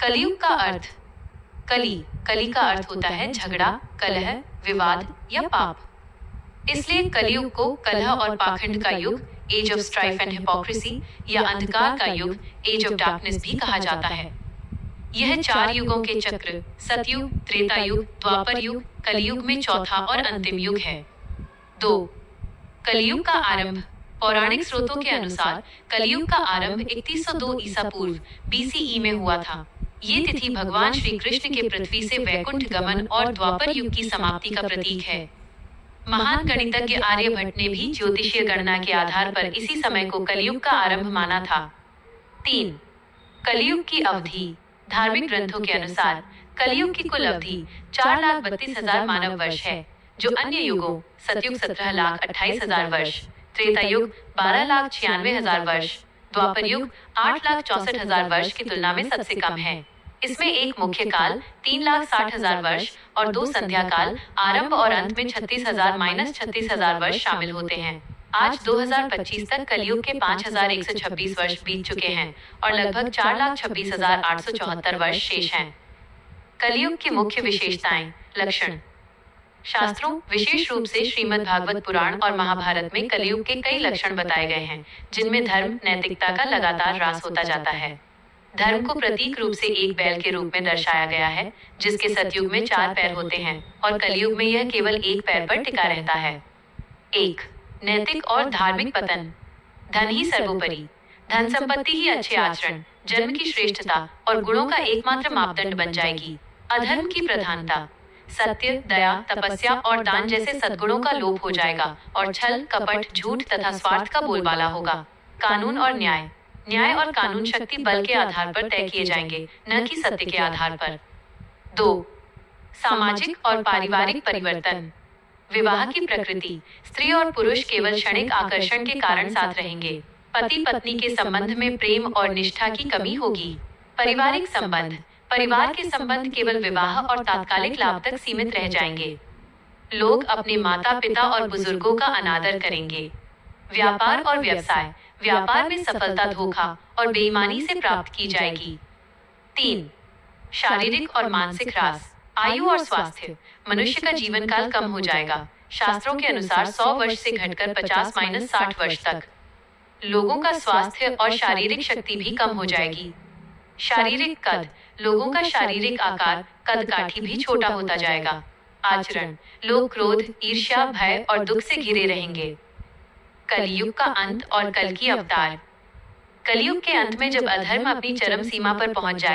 कलयुग का अर्थ। कली कली का अर्थ होता है झगड़ा, कलह, विवाद या पाप। इसलिए कलयुग को कलह और पाखंड का युग, age of strife and hypocrisy या अंधकार का युग, एज ऑफ डार्कनेस भी कहा जाता है। यह 4 युगों के चक्र सतयुग, त्रेता युग, द्वापर युग, कलयुग में चौथा और अंतिम युग है। 2. कलयुग का आरंभ। पौराणिक स्रोतों के अनुसार कलयुग का आरंभ 3102 ईसा पूर्व BCE में हुआ था। ये तिथि भगवान श्री कृष्ण के पृथ्वी से वैकुंठ गमन और द्वापर युग की समाप्ति का प्रतीक है। महान गणितज्ञ आर्यभट्ट ने भी ज्योतिषीय गणना के आधार पर इसी समय को कलयुग का आरंभ माना था। 3. कलयुग की अवधि। धार्मिक ग्रंथों के अनुसार कलयुग की कुल अवधि 4,32,000 मानव वर्ष है, जो अन्य युगों सतयुग 17,28,000 वर्ष, त्रेता युग 12,96,000 वर्ष, द्वापर युग 8,64,000 वर्ष की तुलना में सबसे कम है। इसमें एक मुख्य काल 3,60,000 वर्ष और 2 संध्या काल, आरंभ और अंत में 36,000-36,000 वर्ष शामिल होते हैं। आज 2025 तक कलयुग के 5,126 वर्ष बीत चुके हैं और लगभग 4,26,874 वर्ष शेष हैं। कलयुग की मुख्य विशेषताएं, लक्षण। शास्त्रों, विशेष रूप से श्रीमद् भागवत पुराण और महाभारत में कलयुग के कई लक्षण बताए गए हैं, जिनमें धर्म, नैतिकता का लगातार ह्रास होता जाता है। धर्म को प्रतीक रूप से एक बैल के रूप में दर्शाया गया है, जिसके सतयुग में 4 पैर होते हैं और कलयुग में यह केवल एक पैर पर टिका रहता है। 1. नैतिक और धार्मिक पतन। धन ही सर्वोपरि। धन संपत्ति ही अच्छे आचरण, जन्म की श्रेष्ठता और गुणों का एकमात्र मापदंड बन जाएगी। अधर्म की प्रधानता। सत्य, दया, तपस्या और दान जैसे सद्गुणों का लोप हो जाएगा और छल, कपट, झूठ तथा स्वार्थ का बोलबाला होगा। कानून और न्याय। न्याय और कानून शक्ति बल के आधार पर तय किए जाएंगे, न कि सत्य के आधार पर। 2. सामाजिक और पारिवारिक परिवर्तन। विवाह की प्रकृति। स्त्री और पुरुष केवल क्षणिक आकर्षण के कारण साथ रहेंगे। पति पत्नी के संबंध में प्रेम और निष्ठा की कमी होगी। पारिवारिक संबंध। परिवार के संबंध केवल विवाह और तात्कालिक लाभ तक सीमित रह जाएंगे। लोग अपने माता पिता और बुजुर्गों का अनादर करेंगे। व्यापार और व्यवसाय। व्यापार में सफलता धोखा और बेईमानी से प्राप्त की जाएगी। 3. शारीरिक और मानसिक ह्रास। आयु और स्वास्थ्य। मनुष्य का जीवन काल कम हो जाएगा। शास्त्रों के अनुसार 100 वर्ष से घटकर 50-60 वर्ष तक। लोगों का स्वास्थ्य और शारीरिक शक्ति भी कम हो जाएगी। शारीरिक कद। लोगों का शारीरिक आकार, कद काठी भी छोटा होता जाएगा। आचरण। लोग क्रोध, ईर्ष्या, भय और दुख से घिरे रहेंगे। कलयुग का अंत और कल की अवतार। कलयुग के अंत में जब अधर्म अपनी चरम सीमा पर पहुंच जाएगा